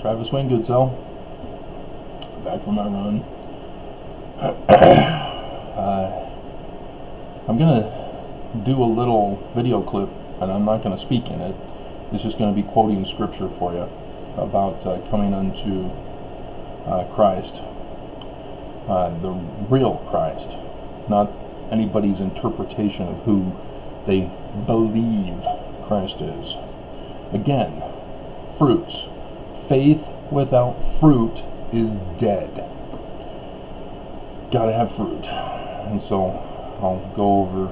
Travis Wayne Goodsell, back from my run. I'm gonna do a little video clip, and I'm not gonna speak in it. It's just gonna be quoting scripture for you about coming unto Christ, the real Christ, not anybody's interpretation of who they believe Christ is. Again, fruits. Faith without fruit is dead. Gotta have fruit. And so I'll go over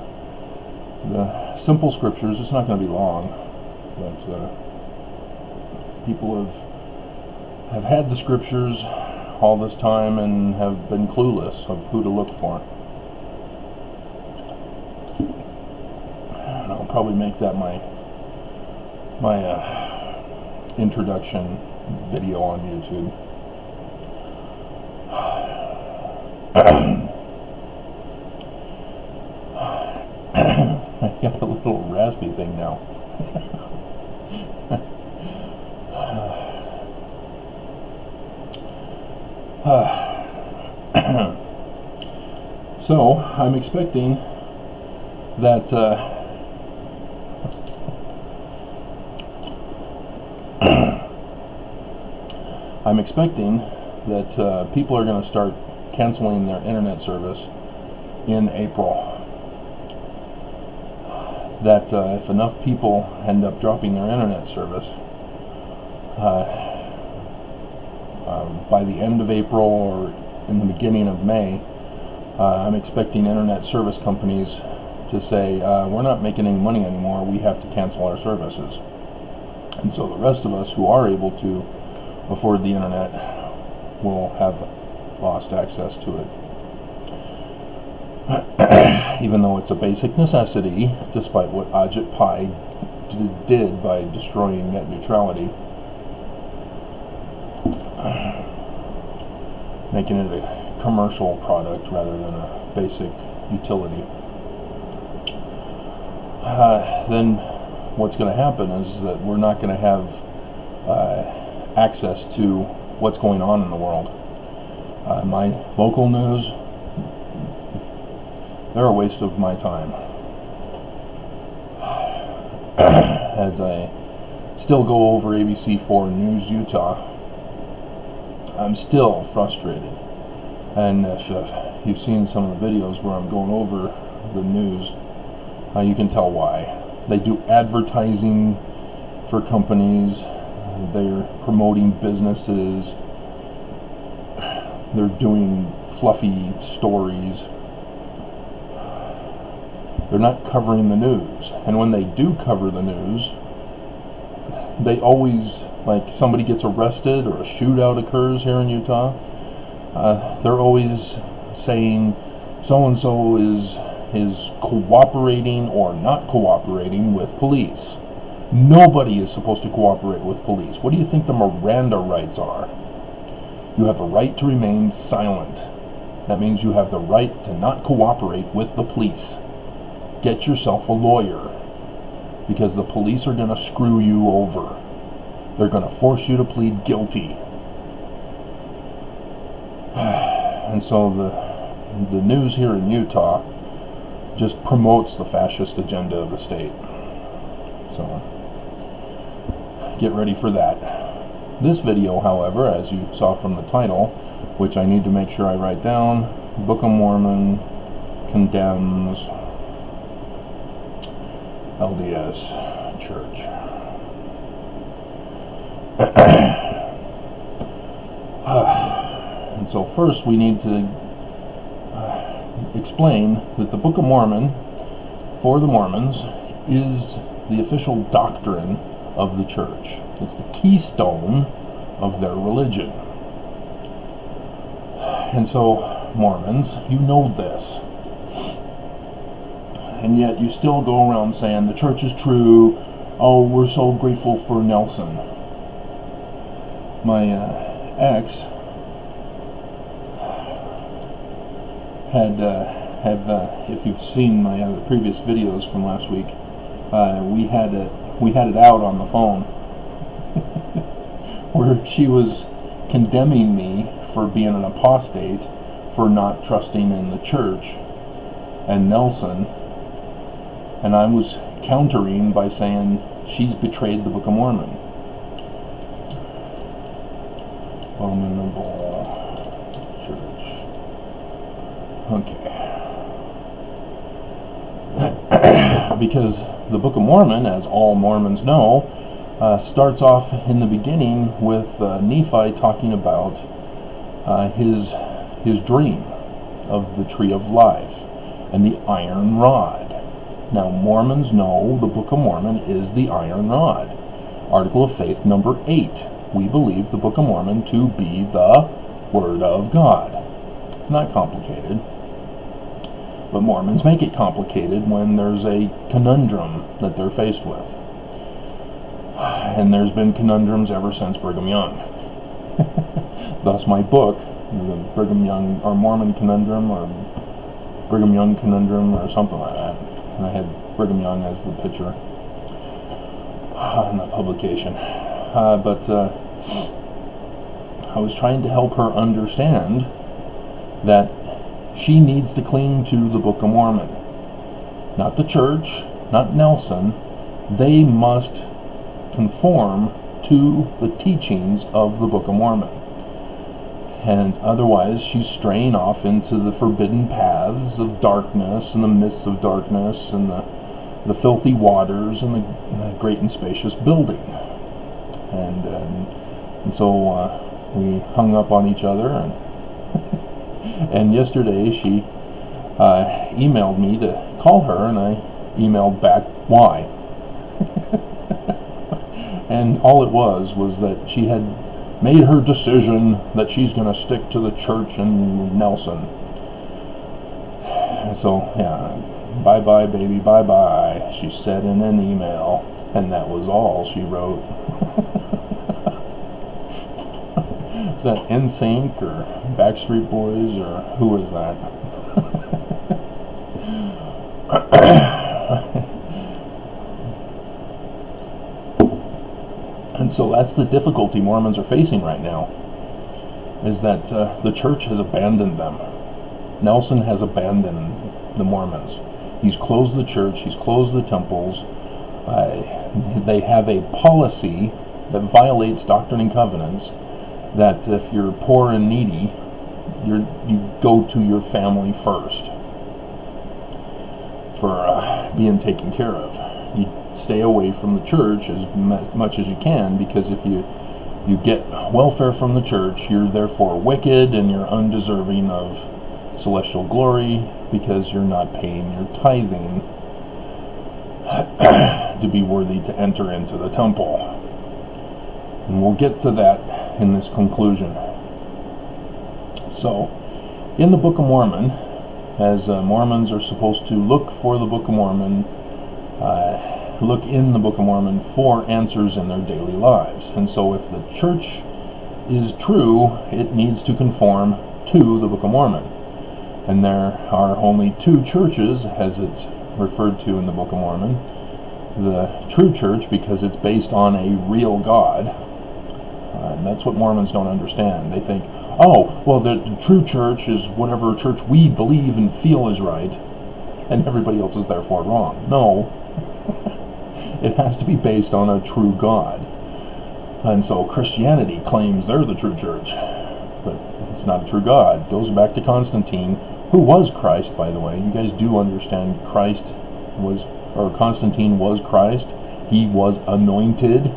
the simple scriptures. It's not going to be long, but people have had the scriptures all this time and have been clueless of who to look for. And I'll probably make that my introduction video on YouTube. I got a little raspy thing now. So I'm expecting that people are going to start canceling their internet service in April. That if enough people end up dropping their internet service by the end of April or in the beginning of May, I'm expecting internet service companies to say, we're not making any money anymore, we have to cancel our services. And so the rest of us who are able to afford the internet will have lost access to it. Even though it's a basic necessity, despite what Ajit Pai did by destroying net neutrality, making it a commercial product rather than a basic utility. Then what's going to happen is that we're not going to have access to what's going on in the world. My local news, they're a waste of my time. As I still go over ABC4 News Utah, I'm still frustrated. And if you've seen some of the videos where I'm going over the news, you can tell why. They do advertising for companies, they're promoting businesses, they're doing fluffy stories. They're not covering the news. And when they do cover the news, they always, like somebody gets arrested or a shootout occurs here in Utah, they're always saying so-and-so is cooperating or not cooperating with police. Nobody is supposed to cooperate with police. What do you think the Miranda rights are? You have a right to remain silent. That means you have the right to not cooperate with the police. Get yourself a lawyer, because the police are going to screw you over. They're going to force you to plead guilty. And so the news here in Utah just promotes the fascist agenda of the state. So get ready for that. This video, however, as you saw from the title, which I need to make sure I write down, Book of Mormon, Condemns, LDS Church. And so first we need to explain that the Book of Mormon, for the Mormons, is the official doctrine of the church. It's the keystone of their religion. And so, Mormons, you know this. And yet you still go around saying the church is true. Oh, we're so grateful for Nelson. My ex had if you've seen my previous videos from last week, we had it out on the phone where she was condemning me for being an apostate, for not trusting in the church and Nelson, and I was countering by saying she's betrayed the Book of Mormon. Abominable church. Okay. Because the Book of Mormon, as all Mormons know, starts off in the beginning with Nephi talking about his dream of the tree of life and the iron rod. Now, Mormons know the Book of Mormon is the iron rod. Article of Faith number 8. We believe the Book of Mormon to be the Word of God. It's not complicated. But Mormons make it complicated when there's a conundrum that they're faced with. And there's been conundrums ever since Brigham Young. Thus my book, the Brigham Young or Mormon Conundrum or Brigham Young Conundrum or something like that. And I had Brigham Young as the picture in the publication. But I was trying to help her understand that she needs to cling to the Book of Mormon. Not the church, not Nelson. They must conform to the teachings of the Book of Mormon. And otherwise she's straying off into the forbidden paths of darkness and the mists of darkness and the filthy waters and the great and spacious building. And so we hung up on each other, and yesterday she emailed me to call her, and I emailed back why. And all it was that she had made her decision that she's going to stick to the church and Nelson. So, yeah, bye-bye, baby, bye-bye, she said in an email, and that was all she wrote. Is that NSYNC or Backstreet Boys, or who is that? And so that's the difficulty Mormons are facing right now, is that the church has abandoned them. Nelson has abandoned the Mormons. He's closed the church, he's closed the temples. They have a policy that violates Doctrine and Covenants, that if you're poor and needy, you go to your family first for being taken care of. You stay away from the church as much as you can, because if you get welfare from the church, you're therefore wicked and you're undeserving of celestial glory, because you're not paying your tithing to be worthy to enter into the temple. And we'll get to that in this conclusion. So, in the Book of Mormon, as Mormons are supposed to look for the Book of Mormon, look in the Book of Mormon for answers in their daily lives. And so if the church is true, it needs to conform to the Book of Mormon. And there are only two churches, as it's referred to in the Book of Mormon. The true church, because it's based on a real God. And that's what Mormons don't understand. They think, oh, well, the true church is whatever church we believe and feel is right, and everybody else is therefore wrong. No. It has to be based on a true God. And so Christianity claims they're the true church, but it's not a true God. It goes back to Constantine, who was Christ, by the way. You guys do understand Constantine was Christ. He was anointed.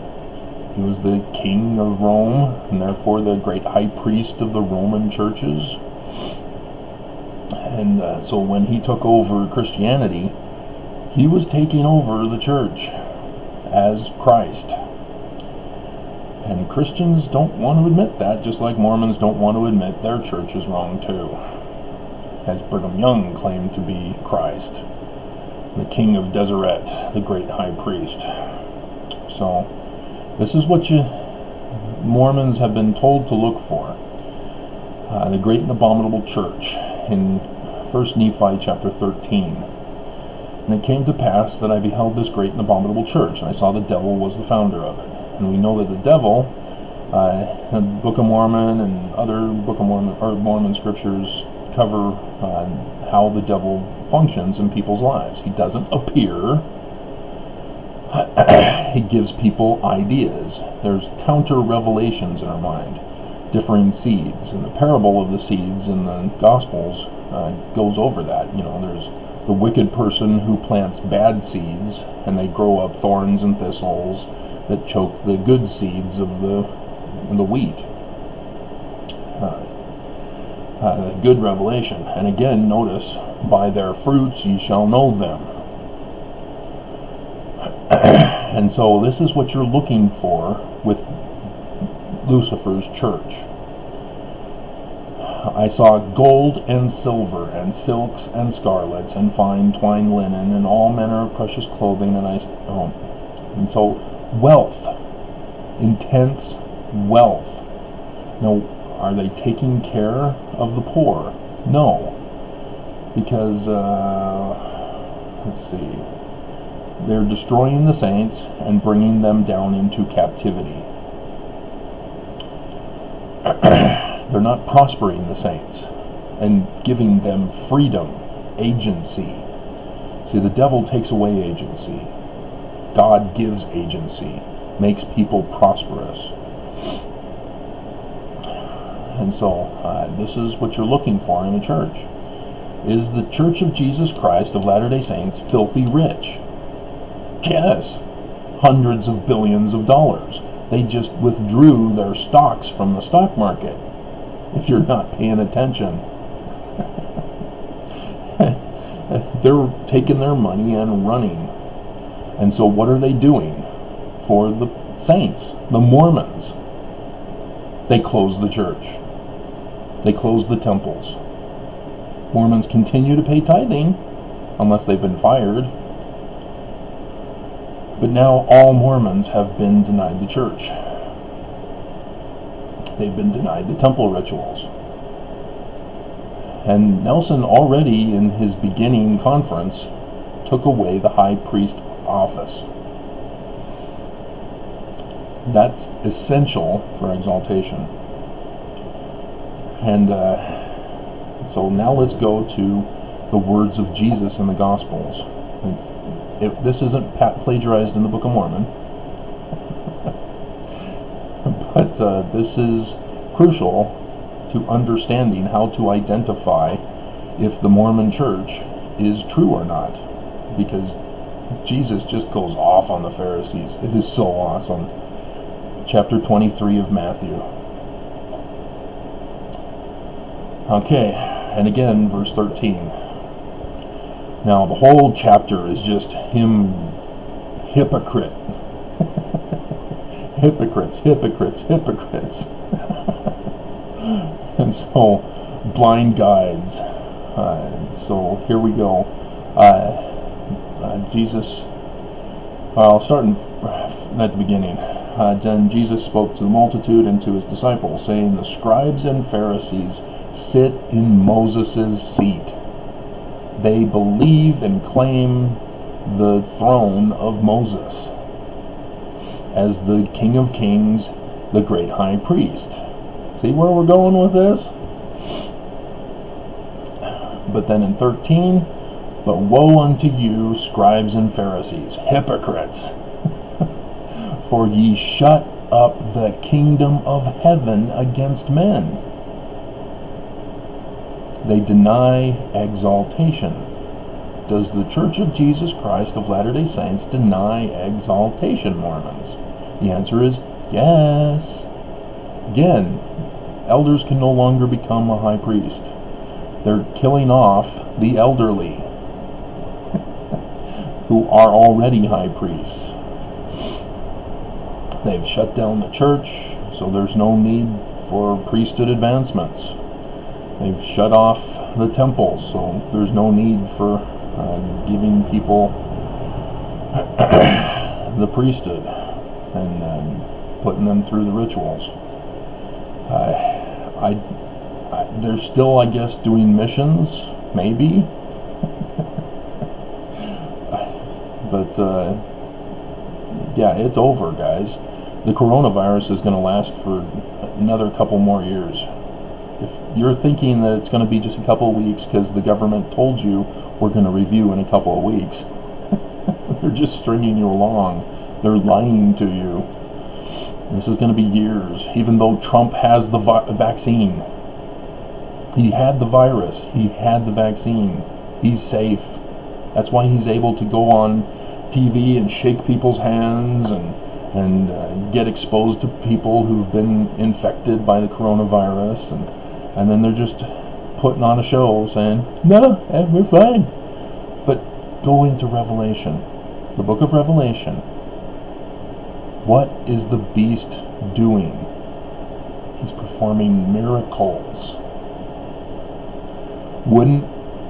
He was the king of Rome, and therefore the great high priest of the Roman churches. And so when he took over Christianity, he was taking over the church as Christ. And Christians don't want to admit that, just like Mormons don't want to admit their church is wrong too. As Brigham Young claimed to be Christ, the king of Deseret, the great high priest. So, this is what Mormons have been told to look for. The great and abominable church in 1 Nephi chapter 13. And it came to pass that I beheld this great and abominable church, and I saw the devil was the founder of it. And we know that the devil The Book of Mormon and other Book of Mormon or Mormon scriptures cover how the devil functions in people's lives. He doesn't appear. He gives people ideas. There's counter revelations in our mind, differing seeds, and the parable of the seeds in the Gospels goes over that. You know, there's the wicked person who plants bad seeds, and they grow up thorns and thistles that choke the good seeds of the wheat. Good revelation. And again, notice, by their fruits ye shall know them. And so this is what you're looking for with Lucifer's church. I saw gold and silver and silks and scarlets and fine twined linen and all manner of precious clothing, and so wealth, intense wealth. Now, are they taking care of the poor? No, because let's see, they're destroying the saints and bringing them down into captivity. They're not prospering the saints and giving them freedom, agency. See, the devil takes away agency. God gives agency, makes people prosperous. And so this is what you're looking for in a church. Is the Church of Jesus Christ of Latter-day Saints filthy rich? Yes. Hundreds of billions of dollars. They just withdrew their stocks from the stock market. If you're not paying attention, they're taking their money and running. And so what are they doing for the saints, the Mormons? They close the church. They close the temples. Mormons continue to pay tithing unless they've been fired. But now all Mormons have been denied the church. They've been denied the temple rituals. And Nelson already in his beginning conference took away the high priest office. That's essential for exaltation. And so now let's go to the words of Jesus in the Gospels. This isn't plagiarized in the Book of Mormon, but this is crucial to understanding how to identify if the Mormon church is true or not, because Jesus just goes off on the Pharisees. It is so awesome. Chapter 23 of Matthew. Okay, and again, verse 13. Now, the whole chapter is just him, hypocrite. Hypocrites, hypocrites, hypocrites. And so, blind guides. So, here we go. Jesus, I'll start at the beginning. Then Jesus spoke to the multitude and to his disciples, saying, the scribes and Pharisees sit in Moses' seat. They believe and claim the throne of Moses as the King of Kings, the great high priest. See where we're going with this? But then in 13, but woe unto you, scribes and Pharisees, hypocrites! For ye shut up the kingdom of heaven against men. They deny exaltation. Does the Church of Jesus Christ of Latter-day Saints deny exaltation, Mormons? The answer is yes. Again, elders can no longer become a high priest. They're killing off the elderly who are already high priests. They've shut down the church, so there's no need for priesthood advancements. They've shut off the temples, so there's no need for giving people the priesthood and putting them through the rituals. They're still, I guess, doing missions, maybe. But yeah, it's over, guys. the coronavirus is going to last for another couple more years. If you're thinking that it's going to be just a couple of weeks because the government told you we're going to review in a couple of weeks, they're just stringing you along. They're lying to you. This is going to be years, even though Trump has the vaccine. He had the virus. He had the vaccine. He's safe. That's why he's able to go on TV and shake people's hands and get exposed to people who've been infected by the coronavirus, and then they're just putting on a show saying, no, we're fine. But go into Revelation, the book of Revelation. What is the beast doing? He's performing miracles. Wouldn't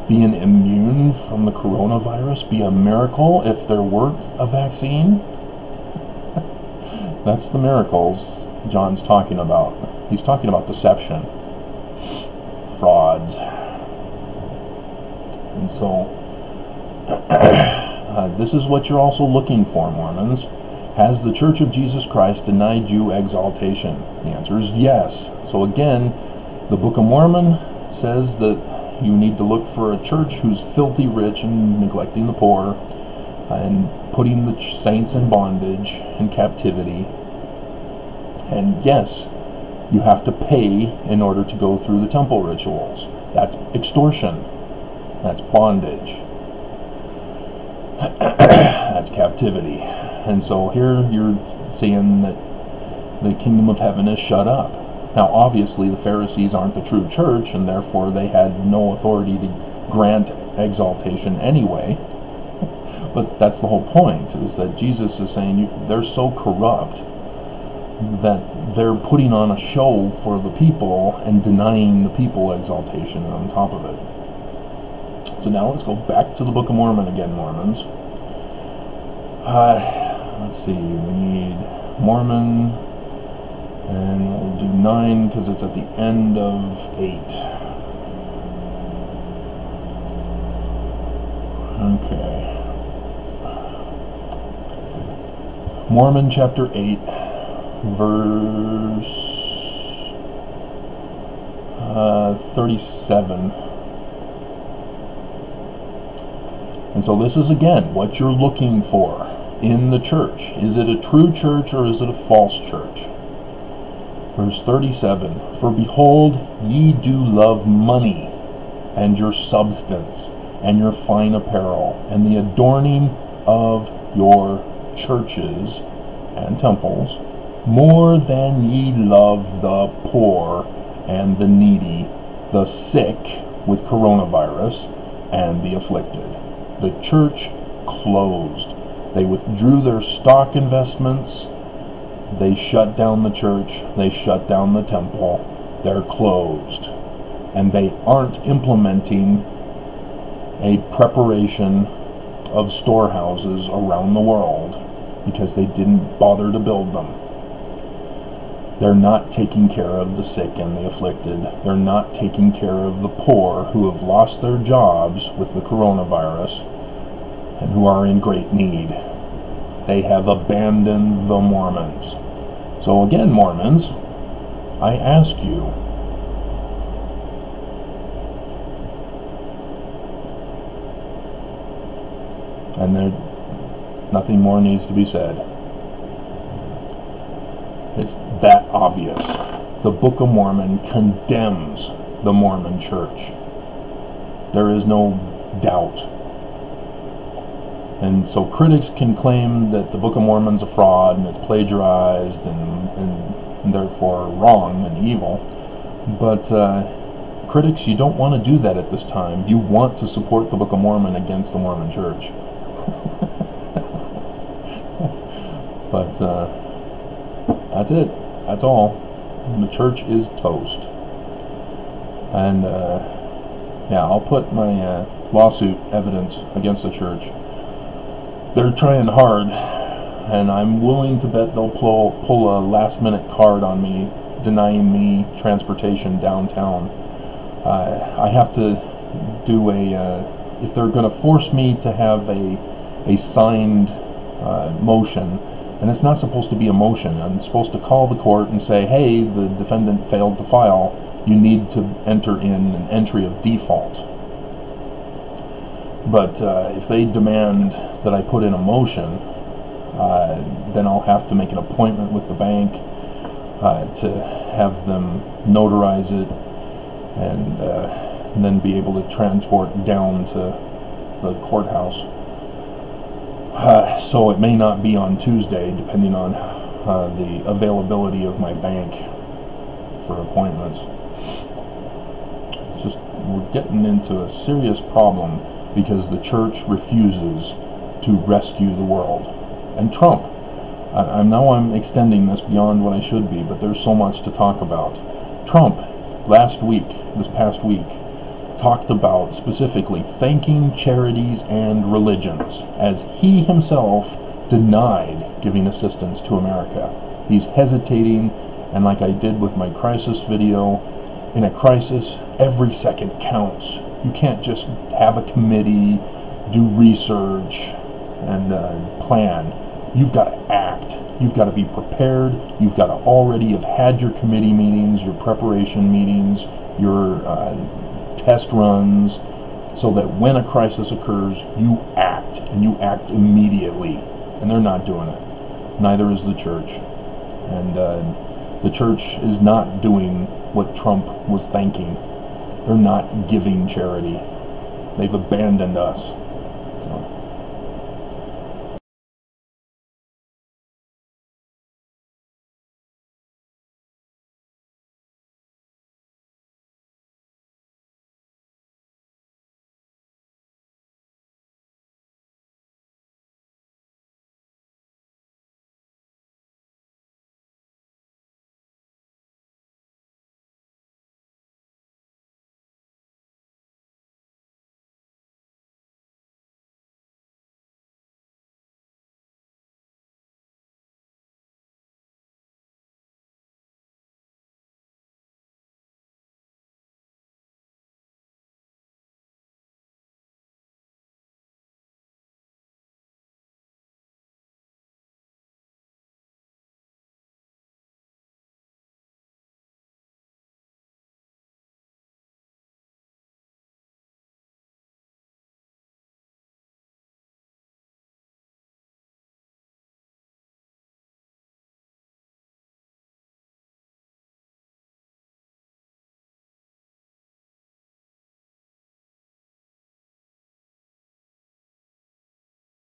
being immune from the coronavirus be a miracle if there weren't a vaccine? That's the miracles John's talking about. He's talking about deception, frauds. And so, this is what you're also looking for, Mormons. Has the Church of Jesus Christ denied you exaltation? The answer is yes. So again, the Book of Mormon says that you need to look for a church who's filthy rich and neglecting the poor and putting the saints in bondage and captivity. And yes, you have to pay in order to go through the temple rituals. That's extortion. That's bondage. That's captivity. And so here you're seeing that the kingdom of heaven is shut up. Now obviously the Pharisees aren't the true church, and therefore they had no authority to grant exaltation anyway. But that's the whole point, is that Jesus is saying they're so corrupt that they're putting on a show for the people and denying the people exaltation on top of it. So now let's go back to the Book of Mormon again, Mormons. Let's see, we need Mormon, and we'll do 9 because it's at the end of 8. Okay. Mormon chapter 8, verse 37. And so this is again what you're looking for in the church. Is it a true church or is it a false church? Verse 37, for behold, ye do love money, and your substance, and your fine apparel, and the adorning of your churches and temples, more than ye love the poor and the needy, the sick with coronavirus, and the afflicted. The church closed. They withdrew their stock investments. They shut down the church. They shut down the temple. They're closed. And they aren't implementing a preparation of storehouses around the world because they didn't bother to build them. They're not taking care of the sick and the afflicted. They're not taking care of the poor who have lost their jobs with the coronavirus and who are in great need. They have abandoned the Mormons. So again, Mormons, I ask you, and nothing more needs to be said. It's that obvious. The Book of Mormon condemns the Mormon Church. There is no doubt. And so critics can claim that the Book of Mormon's a fraud and it's plagiarized and therefore wrong and evil. But critics, you don't want to do that at this time. You want to support the Book of Mormon against the Mormon Church. But that's it. That's all. The church is toast. And yeah, I'll put my lawsuit evidence against the church. They're trying hard, and I'm willing to bet they'll pull a last-minute card on me, denying me transportation downtown. I have to do if they're going to force me to have a signed motion And it's not supposed to be a motion. I'm supposed to call the court and say, hey, the defendant failed to file. You need to enter in an entry of default. But if they demand that I put in a motion, then I'll have to make an appointment with the bank to have them notarize it, and then be able to transport down to the courthouse. So it may not be on Tuesday, depending on the availability of my bank for appointments. It's just, we're getting into a serious problem because the church refuses to rescue the world. And Trump, I'm extending this beyond what I should be, but there's so much to talk about. Trump, this past week, talked about specifically thanking charities and religions, as he himself denied giving assistance to America. He's hesitating, and like I did with my crisis video, in a crisis, every second counts. You can't just have a committee, do research, and plan. You've got to act. You've got to be prepared. You've got to already have had your committee meetings, your preparation meetings, your test runs, so that when a crisis occurs, you act, and you act immediately. And they're not doing it. Neither is the church. And the church is not doing what Trump was thinking. They're not giving charity. They've abandoned us. So